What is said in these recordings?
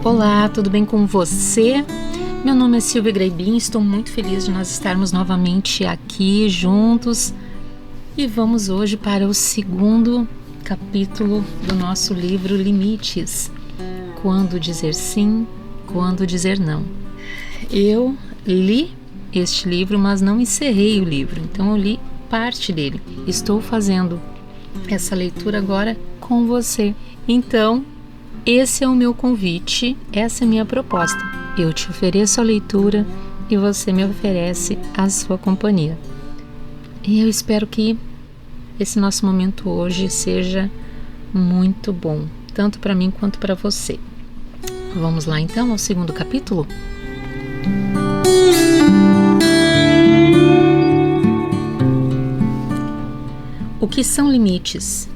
Olá, tudo bem com você? Meu nome é Silvia Greibin, estou muito feliz de nós estarmos novamente aqui juntos e vamos hoje para o segundo capítulo do nosso livro Limites. Quando dizer sim, quando dizer não. Eu li este livro, mas não encerrei o livro, então eu li parte dele. Estou fazendo essa leitura agora com você. Então, esse é o meu convite, essa é a minha proposta. Eu te ofereço a leitura e você me oferece a sua companhia. E eu espero que esse nosso momento hoje seja muito bom, tanto para mim quanto para você. Vamos lá então ao segundo capítulo? O que são limites?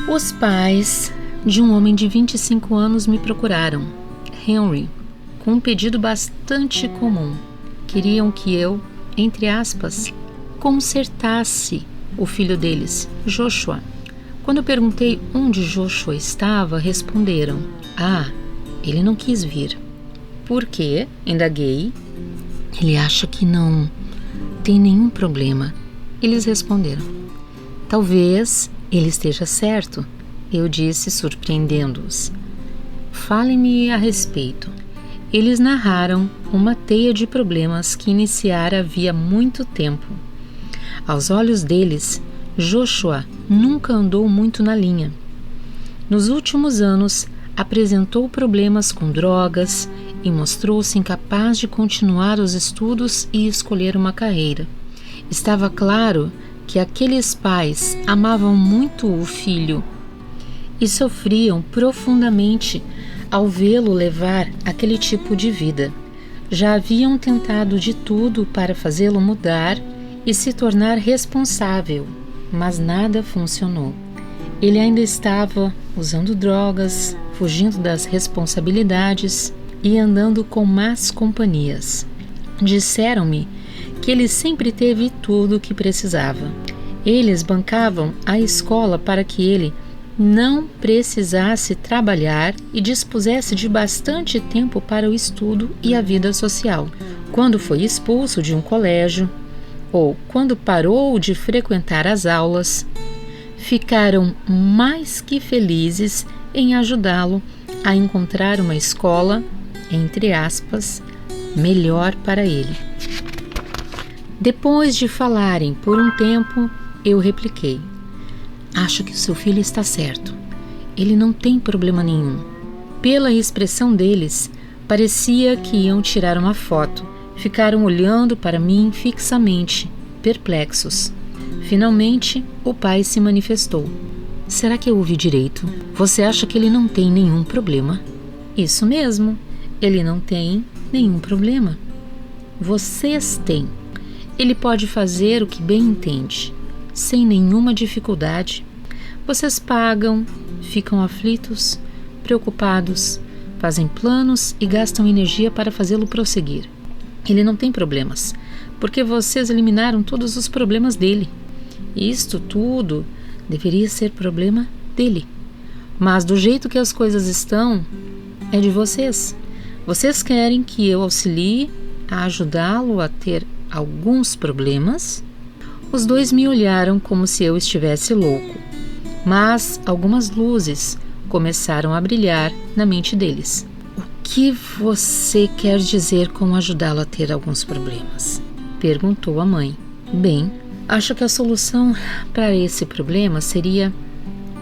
Os pais de um homem de 25 anos me procuraram, Henry, com um pedido bastante comum. Queriam que eu, entre aspas, consertasse o filho deles, Joshua. Quando eu perguntei onde Joshua estava, responderam: ele não quis vir. Por quê? Indaguei. Ele acha que não tem nenhum problema. Eles responderam: talvez ele esteja certo. Eu disse, surpreendendo-os. Fale-me a respeito. Eles narraram uma teia de problemas que iniciara havia muito tempo. Aos olhos deles, Joshua nunca andou muito na linha. Nos últimos anos, apresentou problemas com drogas e mostrou-se incapaz de continuar os estudos e escolher uma carreira. Estava claro que aqueles pais amavam muito o filho e sofriam profundamente ao vê-lo levar aquele tipo de vida. Já haviam tentado de tudo para fazê-lo mudar e se tornar responsável, mas nada funcionou. Ele ainda estava usando drogas, fugindo das responsabilidades e andando com más companhias. Disseram-me que ele sempre teve tudo o que precisava. Eles bancavam a escola para que ele não precisasse trabalhar e dispusesse de bastante tempo para o estudo e a vida social. Quando foi expulso de um colégio ou quando parou de frequentar as aulas, ficaram mais que felizes em ajudá-lo a encontrar uma escola, entre aspas, melhor para ele. Depois de falarem por um tempo, eu repliquei: acho que o seu filho está certo. Ele não tem problema nenhum. Pela expressão deles, parecia que iam tirar uma foto. Ficaram olhando para mim fixamente, perplexos. Finalmente, o pai se manifestou. Será que eu ouvi direito? Você acha que ele não tem nenhum problema? Isso mesmo, ele não tem nenhum problema. Vocês têm. Ele pode fazer o que bem entende, sem nenhuma dificuldade. Vocês pagam, ficam aflitos, preocupados, fazem planos e gastam energia para fazê-lo prosseguir. Ele não tem problemas, porque vocês eliminaram todos os problemas dele. Isto tudo deveria ser problema dele. Mas do jeito que as coisas estão, é de vocês. Vocês querem que eu auxilie a ajudá-lo a ter alguns problemas? Os dois me olharam como se eu estivesse louco, mas algumas luzes começaram a brilhar na mente deles. O que você quer dizer com ajudá-lo a ter alguns problemas? Perguntou a mãe. Bem, acho que a solução para esse problema seria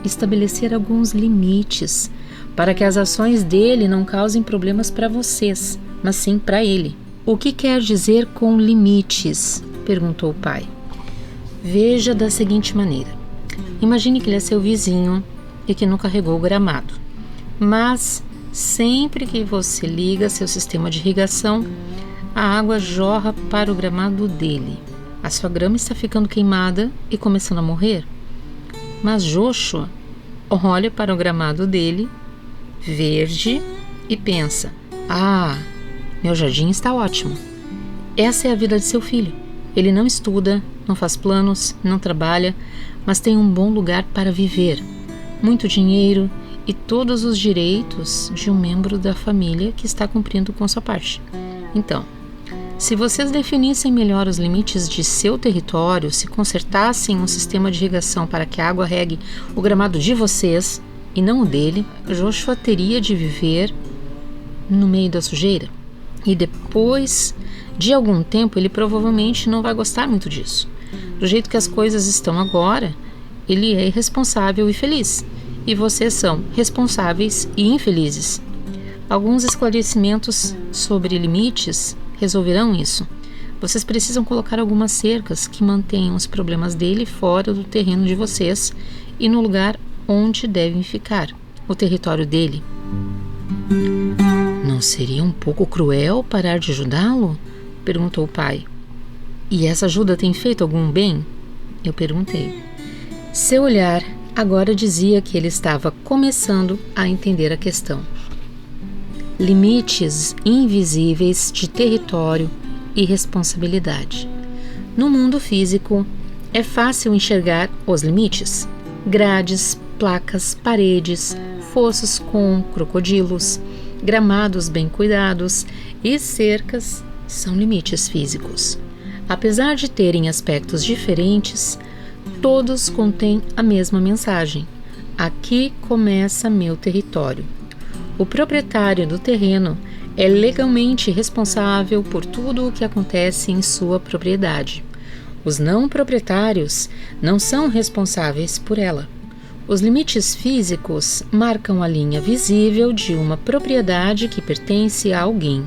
estabelecer alguns limites para que as ações dele não causem problemas para vocês, mas sim para ele. O que quer dizer com limites? Perguntou o pai. Veja da seguinte maneira. Imagine que ele é seu vizinho e que nunca regou o gramado. Mas sempre que você liga seu sistema de irrigação, a água jorra para o gramado dele. A sua grama está ficando queimada e começando a morrer. Mas Joshua olha para o gramado dele, verde, e pensa: meu jardim está ótimo. Essa é a vida de seu filho. Ele não estuda, não faz planos, não trabalha, mas tem um bom lugar para viver, muito dinheiro e todos os direitos de um membro da família que está cumprindo com sua parte. Então, se vocês definissem melhor os limites de seu território, se consertassem um sistema de irrigação para que a água regue o gramado de vocês e não o dele, Joshua teria de viver no meio da sujeira. E depois de algum tempo, ele provavelmente não vai gostar muito disso. Do jeito que as coisas estão agora, ele é irresponsável e feliz. E vocês são responsáveis e infelizes. Alguns esclarecimentos sobre limites resolverão isso. Vocês precisam colocar algumas cercas que mantenham os problemas dele fora do terreno de vocês e no lugar onde devem ficar, o território dele. Não seria um pouco cruel parar de ajudá-lo? Perguntou o pai. E essa ajuda tem feito algum bem? Eu perguntei. Seu olhar agora dizia que ele estava começando a entender a questão. Limites invisíveis de território e responsabilidade. No mundo físico, é fácil enxergar os limites. Grades, placas, paredes, fossos com crocodilos, gramados bem cuidados e cercas são limites físicos. Apesar de terem aspectos diferentes, todos contêm a mesma mensagem. Aqui começa meu território. O proprietário do terreno é legalmente responsável por tudo o que acontece em sua propriedade. Os não proprietários não são responsáveis por ela. Os limites físicos marcam a linha visível de uma propriedade que pertence a alguém.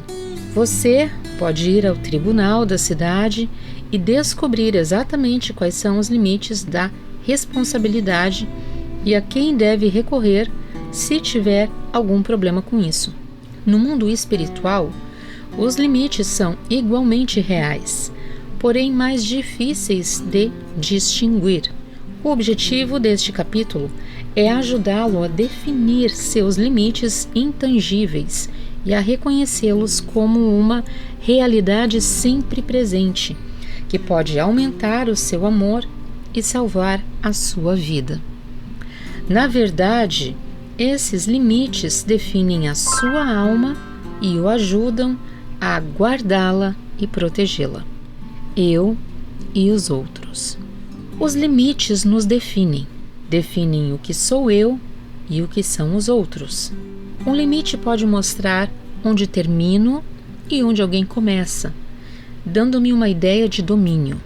Você pode ir ao tribunal da cidade e descobrir exatamente quais são os limites da responsabilidade e a quem deve recorrer se tiver algum problema com isso. No mundo espiritual, os limites são igualmente reais, porém mais difíceis de distinguir. O objetivo deste capítulo é ajudá-lo a definir seus limites intangíveis e a reconhecê-los como uma realidade sempre presente, que pode aumentar o seu amor e salvar a sua vida. Na verdade, esses limites definem a sua alma e o ajudam a guardá-la e protegê-la. Eu e os outros. Os limites nos definem o que sou eu e o que são os outros. Um limite pode mostrar onde termino e onde alguém começa, dando-me uma ideia de domínio.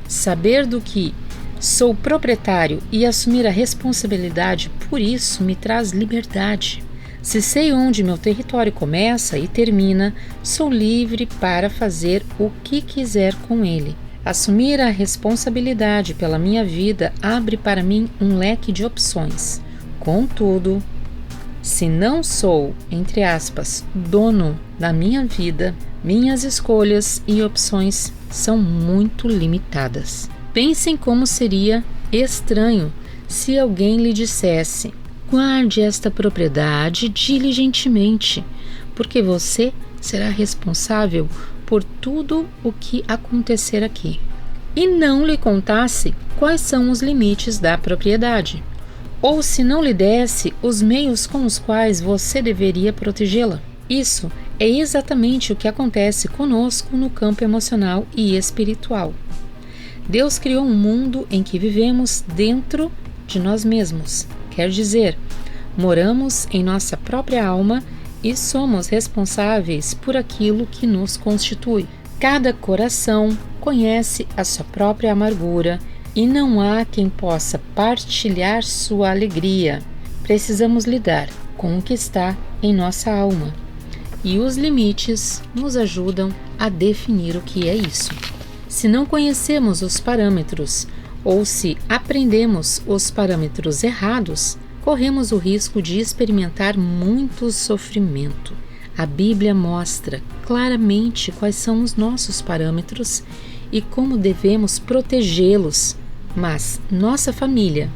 Saber do que sou proprietário e assumir a responsabilidade por isso me traz liberdade. Se sei onde meu território começa e termina, sou livre para fazer o que quiser com ele. Assumir a responsabilidade pela minha vida abre para mim um leque de opções. Contudo, se não sou, entre aspas, dono da minha vida, minhas escolhas e opções são muito limitadas. Pensem como seria estranho se alguém lhe dissesse: guarde esta propriedade diligentemente, porque você será responsável por tudo o que acontecer aqui. E não lhe contasse quais são os limites da propriedade, ou se não lhe desse os meios com os quais você deveria protegê-la. Isso é exatamente o que acontece conosco no campo emocional e espiritual. Deus criou um mundo em que vivemos dentro de nós mesmos. Quer dizer, moramos em nossa própria alma e somos responsáveis por aquilo que nos constitui. Cada coração conhece a sua própria amargura e não há quem possa partilhar sua alegria. Precisamos lidar com o que está em nossa alma. E os limites nos ajudam a definir o que é isso. Se não conhecemos os parâmetros ou se aprendemos os parâmetros errados, corremos o risco de experimentar muito sofrimento. A Bíblia mostra claramente quais são os nossos parâmetros e como devemos protegê-los, mas nossa família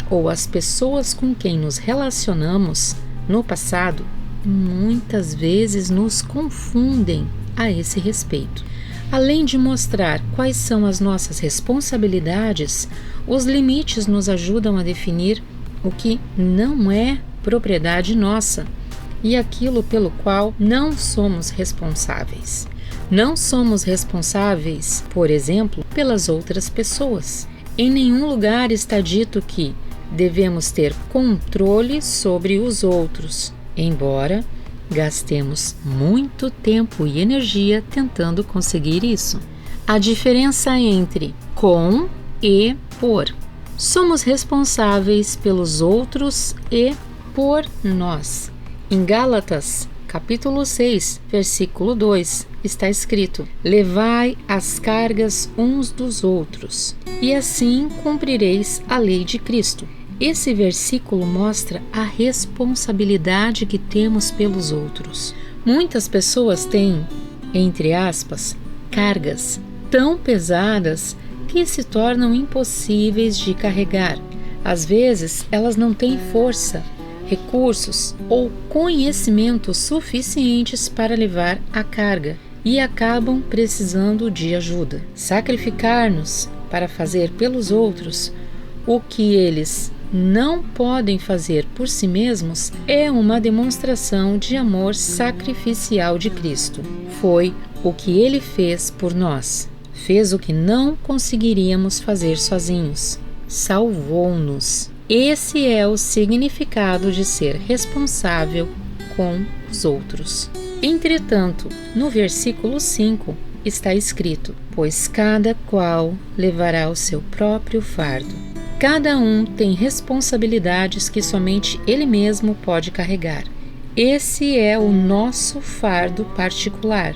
ou as pessoas com quem nos relacionamos no passado muitas vezes nos confundem a esse respeito. Além de mostrar quais são as nossas responsabilidades, os limites nos ajudam a definir o que não é propriedade nossa e aquilo pelo qual não somos responsáveis. Não somos responsáveis, por exemplo, pelas outras pessoas. Em nenhum lugar está dito que devemos ter controle sobre os outros, embora gastemos muito tempo e energia tentando conseguir isso. A diferença entre com e por. Somos responsáveis pelos outros e por nós. Em Gálatas, capítulo 6, versículo 2, está escrito: levai as cargas uns dos outros, e assim cumprireis a lei de Cristo. Esse versículo mostra a responsabilidade que temos pelos outros. Muitas pessoas têm, entre aspas, cargas tão pesadas que se tornam impossíveis de carregar. Às vezes, elas não têm força, recursos ou conhecimento suficientes para levar a carga e acabam precisando de ajuda. Sacrificar-nos para fazer pelos outros o que eles não podem fazer por si mesmos é uma demonstração de amor sacrificial de Cristo. Foi o que ele fez por nós. Fez o que não conseguiríamos fazer sozinhos. Salvou-nos. Esse é o significado de ser responsável com os outros. Entretanto, no versículo 5 está escrito: pois cada qual levará o seu próprio fardo. Cada um tem responsabilidades que somente ele mesmo pode carregar. Esse é o nosso fardo particular,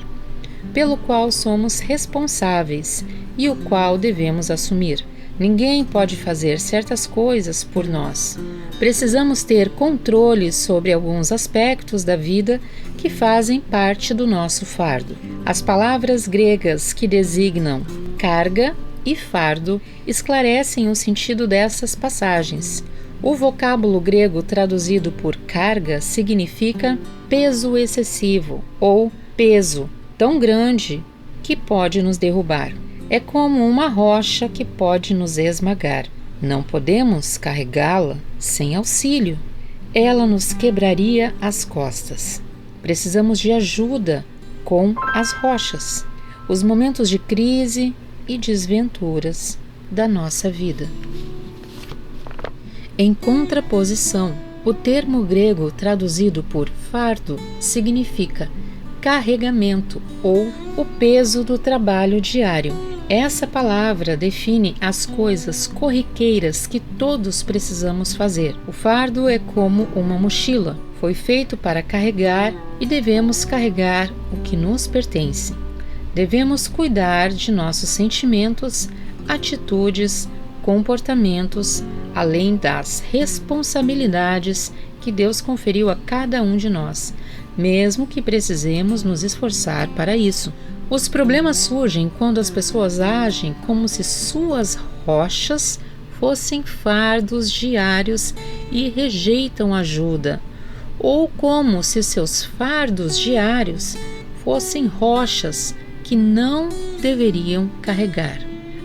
pelo qual somos responsáveis e o qual devemos assumir. Ninguém pode fazer certas coisas por nós. Precisamos ter controle sobre alguns aspectos da vida que fazem parte do nosso fardo. As palavras gregas que designam carga e fardo esclarecem o sentido dessas passagens. O vocábulo grego traduzido por carga significa peso excessivo ou peso tão grande que pode nos derrubar. É como uma rocha que pode nos esmagar. Não podemos carregá-la sem auxílio. Ela nos quebraria as costas. Precisamos de ajuda com as rochas, os momentos de crise e desventuras da nossa vida. Em contraposição, o termo grego traduzido por fardo significa carregamento ou o peso do trabalho diário. Essa palavra define as coisas corriqueiras que todos precisamos fazer. O fardo é como uma mochila. Foi feito para carregar e devemos carregar o que nos pertence. Devemos cuidar de nossos sentimentos, atitudes, comportamentos, além das responsabilidades que Deus conferiu a cada um de nós, mesmo que precisemos nos esforçar para isso. Os problemas surgem quando as pessoas agem como se suas rochas fossem fardos diários e rejeitam ajuda, ou como se seus fardos diários fossem rochas que não deveriam carregar.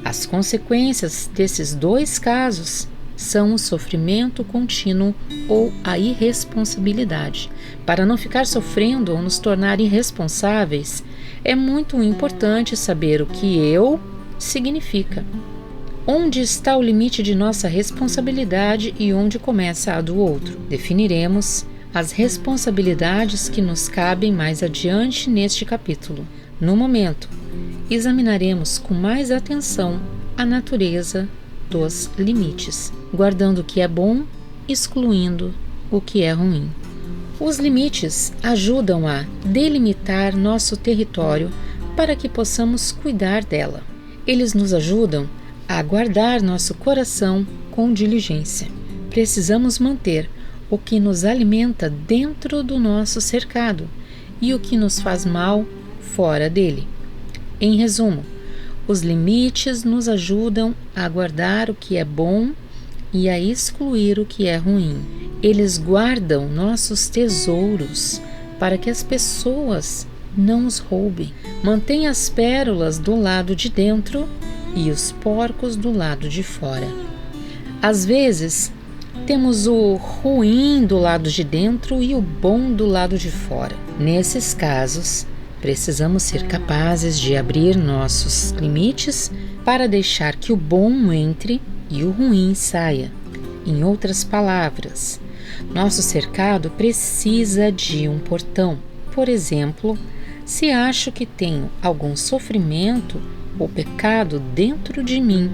As consequências desses dois casos são o sofrimento contínuo ou a irresponsabilidade. Para não ficar sofrendo ou nos tornar irresponsáveis, é muito importante saber o que eu significa. Onde está o limite de nossa responsabilidade e onde começa a do outro? Definiremos as responsabilidades que nos cabem mais adiante neste capítulo. No momento, examinaremos com mais atenção a natureza dos limites, guardando o que é bom, excluindo o que é ruim. Os limites ajudam a delimitar nosso território para que possamos cuidar dela. Eles nos ajudam a guardar nosso coração com diligência. Precisamos manter o que nos alimenta dentro do nosso cercado e o que nos faz mal fora dele. Em resumo, os limites nos ajudam a guardar o que é bom e a excluir o que é ruim. Eles guardam nossos tesouros para que as pessoas não os roube. Mantenha as pérolas do lado de dentro e os porcos do lado de fora. Às vezes, temos o ruim do lado de dentro e o bom do lado de fora. Nesses casos, precisamos ser capazes de abrir nossos limites para deixar que o bom entre e o ruim saia. Em outras palavras, nosso cercado precisa de um portão. Por exemplo, se acho que tenho algum sofrimento ou pecado dentro de mim,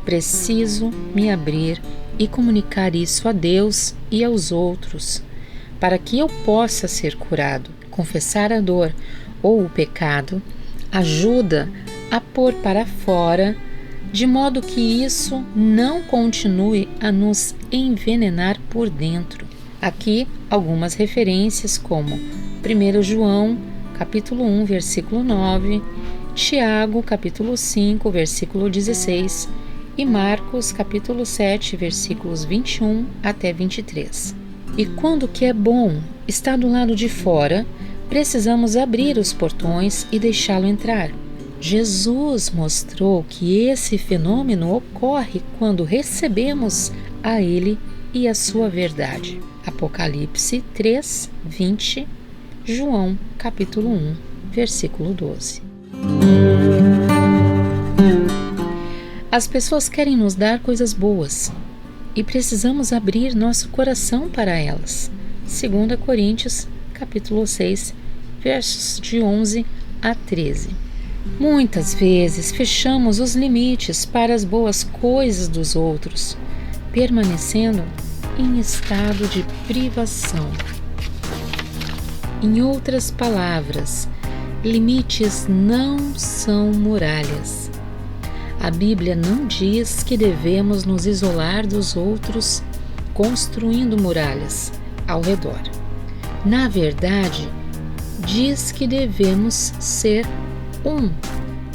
preciso me abrir e comunicar isso a Deus e aos outros, para que eu possa ser curado. Confessar a dor ou o pecado ajuda a pôr para fora, de modo que isso não continue a nos envenenar por dentro. Aqui algumas referências como 1 João, capítulo 1, versículo 9, Tiago, capítulo 5, versículo 16 e Marcos, capítulo 7, versículos 21 até 23. E quando o que é bom está do lado de fora, precisamos abrir os portões e deixá-lo entrar. Jesus mostrou que esse fenômeno ocorre quando recebemos a Ele e a sua verdade. Apocalipse 3, 20, João, capítulo 1, versículo 12. As pessoas querem nos dar coisas boas e precisamos abrir nosso coração para elas. 2 Coríntios, capítulo 6, versos de 11 a 13. Muitas vezes fechamos os limites para as boas coisas dos outros, permanecendo em estado de privação. Em outras palavras, limites não são muralhas. A Bíblia não diz que devemos nos isolar dos outros construindo muralhas ao redor. Na verdade, diz que devemos ser um.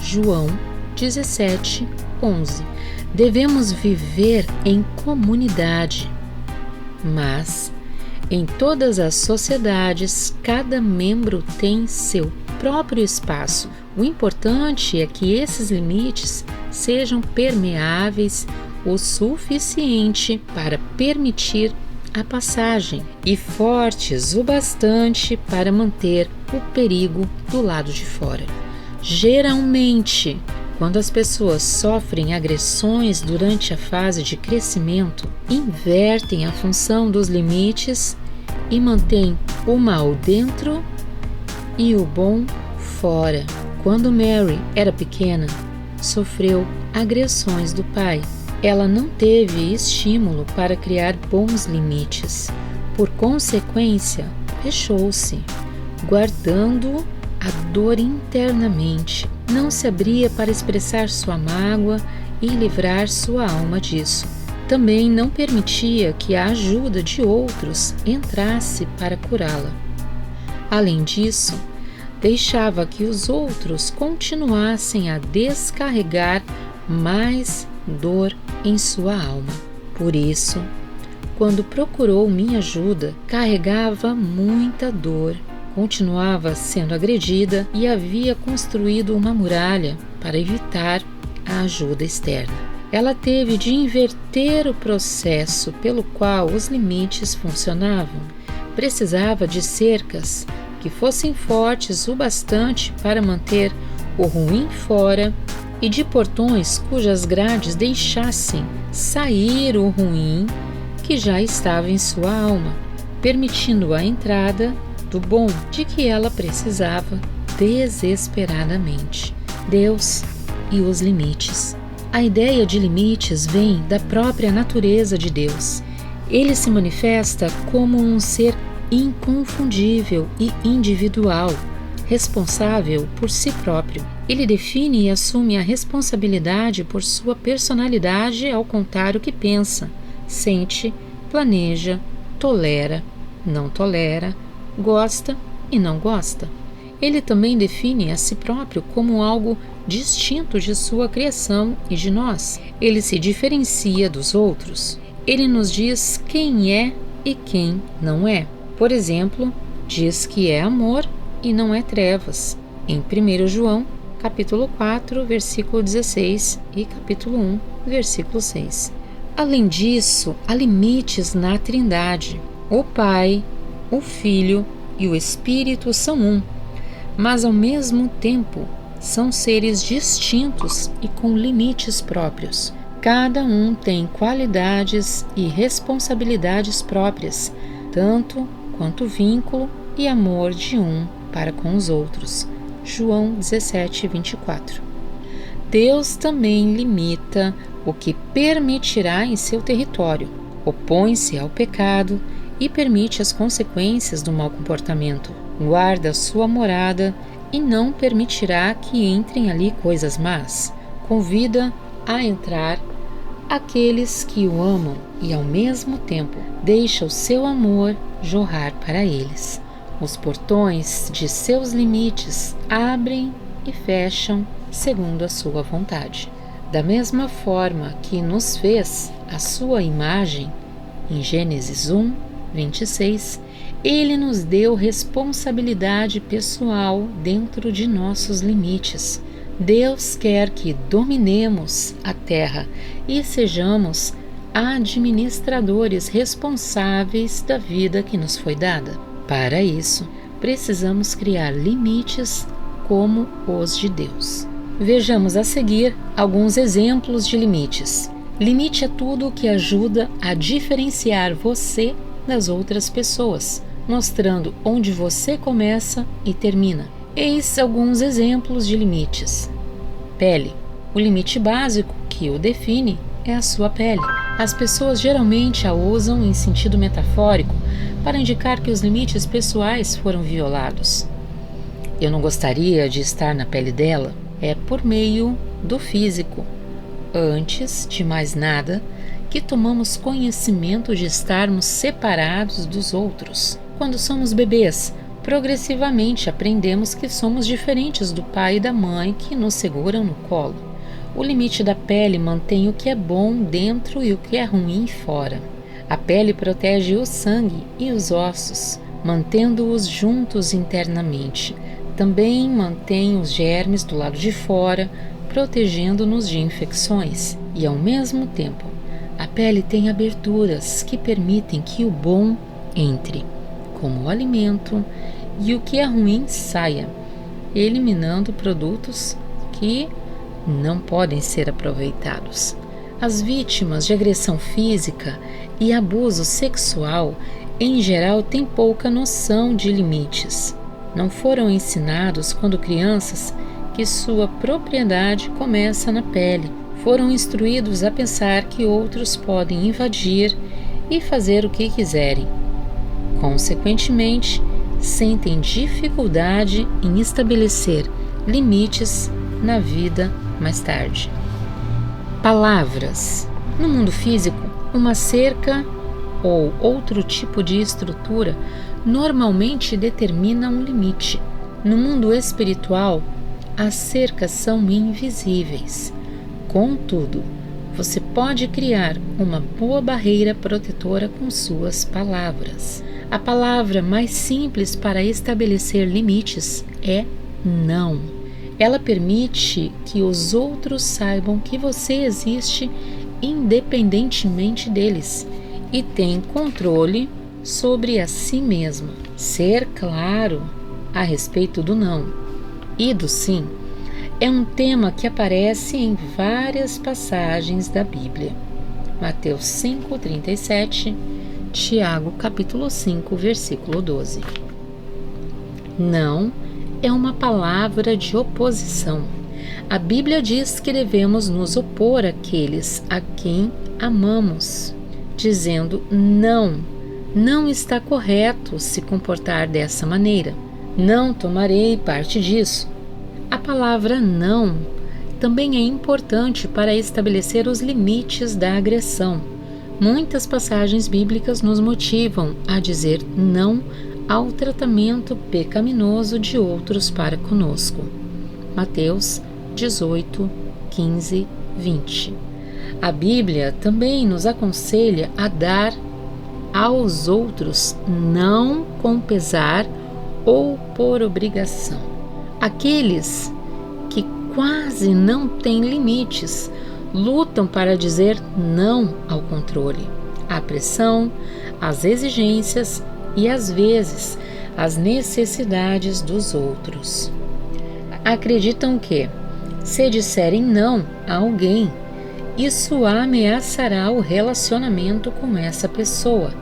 João 17, 11. Devemos viver em comunidade. Mas, em todas as sociedades, cada membro tem seu próprio espaço. O importante é que esses limites sejam permeáveis o suficiente para permitir a passagem e fortes o bastante para manter o perigo do lado de fora. Geralmente, quando as pessoas sofrem agressões durante a fase de crescimento, invertem a função dos limites e mantêm o mal dentro e o bom fora. Quando Mary era pequena, sofreu agressões do pai. Ela não teve estímulo para criar bons limites. Por consequência, fechou-se, guardando a dor internamente. Não se abria para expressar sua mágoa e livrar sua alma disso. Também não permitia que a ajuda de outros entrasse para curá-la. Além disso, deixava que os outros continuassem a descarregar mais dor em sua alma. Por isso, quando procurou minha ajuda, carregava muita dor, continuava sendo agredida e havia construído uma muralha para evitar a ajuda externa. Ela teve de inverter o processo pelo qual os limites funcionavam. Precisava de cercas que fossem fortes o bastante para manter o ruim fora e de portões cujas grades deixassem sair o ruim que já estava em sua alma, permitindo a entrada do bom de que ela precisava desesperadamente. Deus e os limites. A ideia de limites vem da própria natureza de Deus. Ele se manifesta como um ser inconfundível e individual, responsável por si próprio. Ele define e assume a responsabilidade por sua personalidade ao contar o que pensa, sente, planeja, tolera, não tolera, gosta e não gosta. Ele também define a si próprio como algo distinto de sua criação e de nós. Ele se diferencia dos outros. Ele nos diz quem é e quem não é. Por exemplo, diz que é amor e não é trevas, em 1 João, capítulo 4, versículo 16 e capítulo 1, versículo 6. Além disso, há limites na Trindade. O Pai, o Filho e o Espírito são um, mas ao mesmo tempo são seres distintos e com limites próprios. Cada um tem qualidades e responsabilidades próprias, tanto quanto vínculo e amor de um para com os outros. João 17, 24. Deus também limita o que permitirá em seu território, opõe-se ao pecado e permite as consequências do mau comportamento, guarda sua morada e não permitirá que entrem ali coisas más, convida a entrar aqueles que o amam e ao mesmo tempo deixa o seu amor jorrar para eles. Os portões de seus limites abrem e fecham segundo a sua vontade. Da mesma forma que nos fez a sua imagem, em Gênesis 1, 26, Ele nos deu responsabilidade pessoal dentro de nossos limites. Deus quer que dominemos a terra e sejamos administradores responsáveis da vida que nos foi dada. Para isso, precisamos criar limites como os de Deus. Vejamos a seguir alguns exemplos de limites. Limite é tudo o que ajuda a diferenciar você das outras pessoas, mostrando onde você começa e termina. Eis alguns exemplos de limites. Pele. O limite básico que o define é a sua pele. As pessoas geralmente a usam em sentido metafórico para indicar que os limites pessoais foram violados. Eu não gostaria de estar na pele dela. É por meio do físico. Antes de mais nada, que tomamos conhecimento de estarmos separados dos outros. Quando somos bebês, progressivamente aprendemos que somos diferentes do pai e da mãe que nos seguram no colo. O limite da pele mantém o que é bom dentro e o que é ruim fora. A pele protege o sangue e os ossos, mantendo-os juntos internamente. Também mantém os germes do lado de fora, protegendo-nos de infecções. E, ao mesmo tempo, a pele tem aberturas que permitem que o bom entre, como o alimento, e o que é ruim saia, eliminando produtos que não podem ser aproveitados. As vítimas de agressão física e abuso sexual, em geral, têm pouca noção de limites. Não foram ensinados, quando crianças, que sua propriedade começa na pele. Foram instruídos a pensar que outros podem invadir e fazer o que quiserem. Consequentemente, sentem dificuldade em estabelecer limites na vida mais tarde. Palavras. No mundo físico, uma cerca ou outro tipo de estrutura normalmente determina um limite. No mundo espiritual, as cercas são invisíveis. Contudo, você pode criar uma boa barreira protetora com suas palavras. A palavra mais simples para estabelecer limites é não. Ela permite que os outros saibam que você existe independentemente deles e tem controle sobre a si mesmo. Ser claro a respeito do não e do sim é um tema que aparece em várias passagens da Bíblia. Mateus 5:37, Tiago capítulo 5, versículo 12. Não é uma palavra de oposição. A Bíblia diz que devemos nos opor àqueles a quem amamos, dizendo não está correto se comportar dessa maneira. Não tomarei parte disso. A palavra não também é importante para estabelecer os limites da agressão. Muitas passagens bíblicas nos motivam a dizer não ao tratamento pecaminoso de outros para conosco. Mateus 18, 15, 20. A Bíblia também nos aconselha a dar aos outros não com pesar ou por obrigação. Aqueles que quase não têm limites lutam para dizer não ao controle, à pressão, às exigências e, às vezes, às necessidades dos outros. Acreditam que, se disserem não a alguém, isso ameaçará o relacionamento com essa pessoa.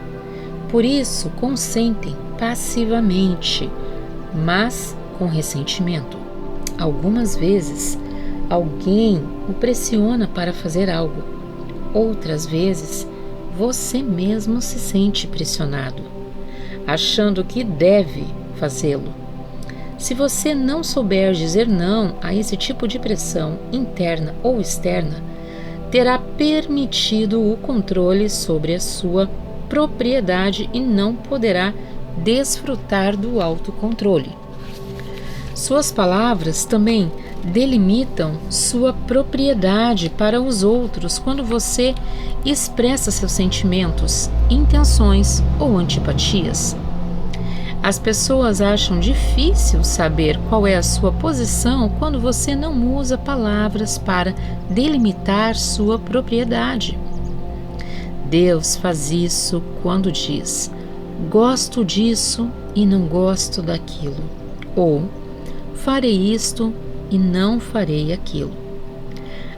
Por isso, consentem passivamente, mas com ressentimento. Algumas vezes, alguém o pressiona para fazer algo. Outras vezes, você mesmo se sente pressionado, achando que deve fazê-lo. Se você não souber dizer não a esse tipo de pressão interna ou externa, terá permitido o controle sobre a sua propriedade e não poderá desfrutar do autocontrole. Suas palavras também delimitam sua propriedade para os outros quando você expressa seus sentimentos, intenções ou antipatias. As pessoas acham difícil saber qual é a sua posição quando você não usa palavras para delimitar sua propriedade. Deus faz isso quando diz: gosto disso e não gosto daquilo, ou farei isto e não farei aquilo.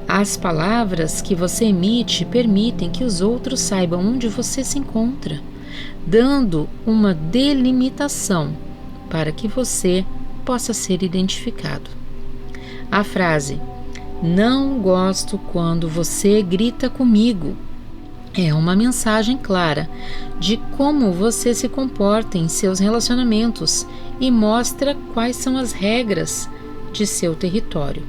As palavras que você emite permitem que os outros saibam onde você se encontra, dando uma delimitação para que você possa ser identificado. A frase "não gosto quando você grita comigo" é uma mensagem clara de como você se comporta em seus relacionamentos e mostra quais são as regras de seu território.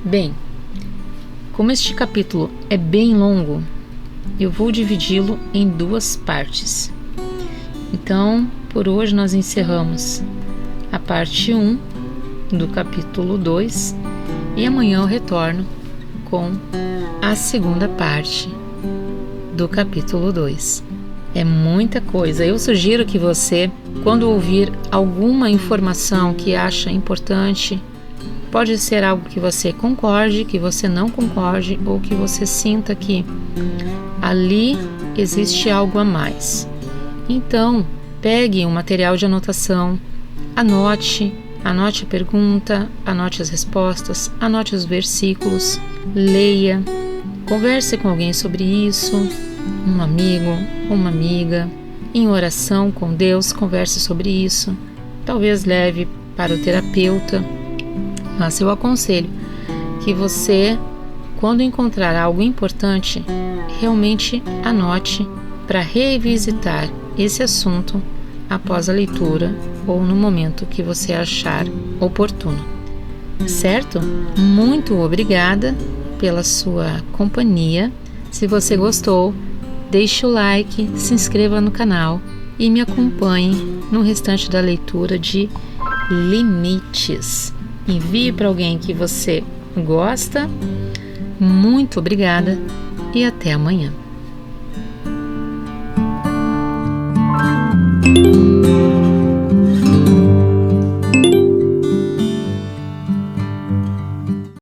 Bem, como este capítulo é bem longo, eu vou dividi-lo em 2 partes. Então, por hoje nós encerramos a parte 1 do capítulo 2 e amanhã eu retorno com a segunda parte do capítulo 2. É muita coisa. Eu sugiro que você, quando ouvir alguma informação que acha importante, pode ser algo que você concorde, que você não concorde, ou que você sinta que ali existe algo a mais. Então, pegue um material de anotação, anote a pergunta, anote as respostas, anote os versículos, leia, converse com alguém sobre isso, um amigo, uma amiga, em oração com Deus, converse sobre isso, talvez leve para o terapeuta. Mas eu aconselho que você, quando encontrar algo importante, realmente anote para revisitar esse assunto após a leitura ou no momento que você achar oportuno. Certo? Muito obrigada pela sua companhia. Se você gostou, deixe o like, se inscreva no canal e me acompanhe no restante da leitura de Limites. Envie para alguém que você gosta. Muito obrigada e até amanhã.